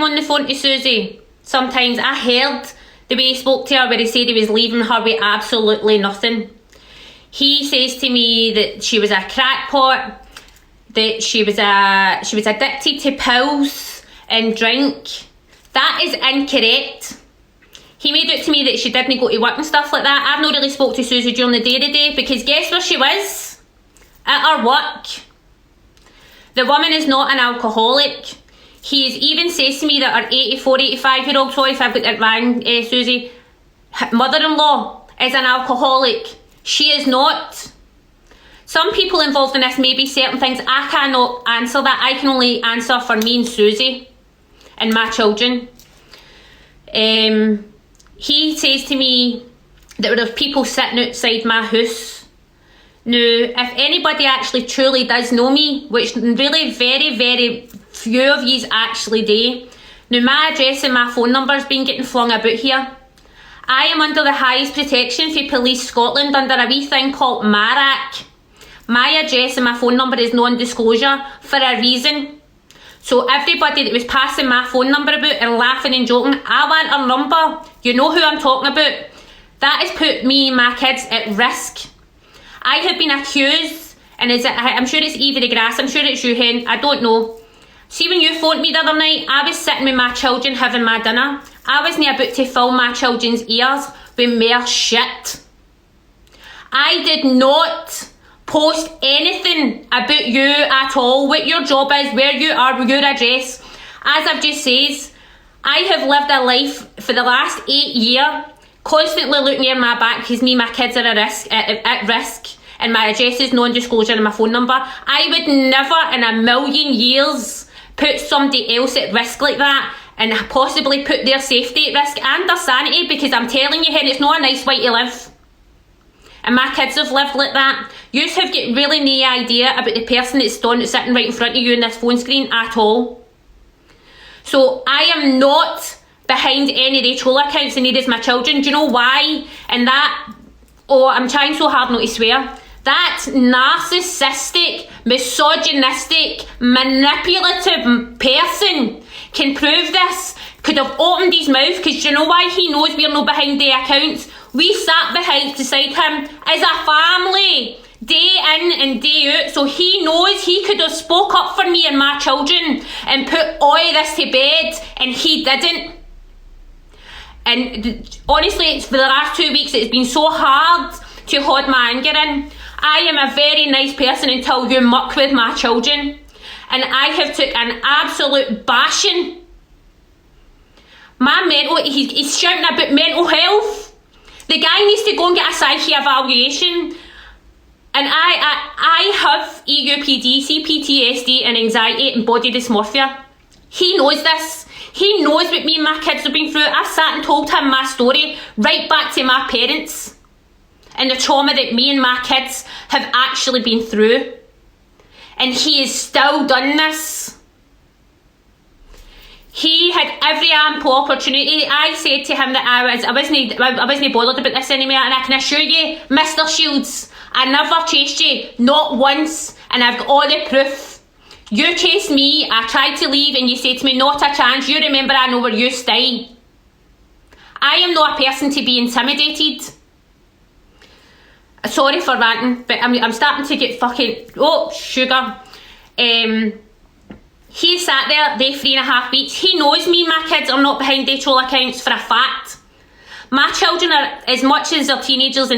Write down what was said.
on the phone to Susie, sometimes I heard the way he spoke to her where he said he was leaving her with absolutely nothing. He says to me that she was a crackpot, that she was addicted to pills and drink. That is incorrect. He made it to me that she didn't go to work and stuff like that. I've not really spoke to Susie during the day today because guess where she was? At her work. The woman is not an alcoholic. He even says to me that her 85-year-old, sorry if I've got it wrong, Susie, mother-in-law is an alcoholic. She is not. Some people involved in this may be certain things. I cannot answer that. I can only answer for me and Susie and my children. He says to me that there are people sitting outside my house. Now, if anybody actually truly does know me, which really very, very few of yous actually do, now my address and my phone number has been getting flung about here. I am under the highest protection for Police Scotland under a wee thing called MARAC. My address and my phone number is non-disclosure for a reason. So everybody that was passing my phone number about and laughing and joking, I want her number. You know who I'm talking about. That has put me and my kids at risk. I have been accused, and I'm sure it's Evie the Grass, I'm sure it's you, Hen, I don't know. See, when you phoned me the other night, I was sitting with my children having my dinner. I wasn't about to fill my children's ears with mere shit. I did not post anything about you at all, what your job is, where you are, your address. As I've just said, I have lived a life for the last 8 years, constantly looking at my back because me and my kids are at risk, and my address is non-disclosure and my phone number. I would never in a million years put somebody else at risk like that and possibly put their safety at risk and their sanity, because I'm telling you, Hen, it's not a nice way to live. And my kids have lived like that. You have got really no idea about the person that's sitting right in front of you on this phone screen at all. So I am not behind any of the troll accounts, and neither is my children. Do you know why? And that, I'm trying so hard not to swear, that narcissistic, misogynistic, manipulative person can prove this, could have opened his mouth, because do you know why he knows we're not behind the accounts? We sat beside him as a family, day in and day out, so he knows he could have spoke up for me and my children and put all this to bed, and he didn't. And honestly, for the last 2 weeks, it's been so hard to hold my anger in. I am a very nice person until you muck with my children, and I have took an absolute bashing. He's shouting about mental health. The guy needs to go and get a psyche evaluation. And I have EUPD, CPTSD and anxiety and body dysmorphia. He knows this. He knows what me and my kids have been through. I've sat and told him my story right back to my parents and the trauma that me and my kids have actually been through. And he has still done this. He had every ample opportunity. I said to him that I wasn't bothered about this anymore, and I can assure you, Mr. Shields, I never chased you, not once, and I've got all the proof. You chased me, I tried to leave, and you said to me, not a chance. You remember, I know where you stay. I am not a person to be intimidated. Sorry for ranting, but I'm starting to get fucking, sugar. He sat there, they 3.5 weeks. He knows me and my kids are not behind their troll accounts for a fact. My children are, as much as they're teenagers and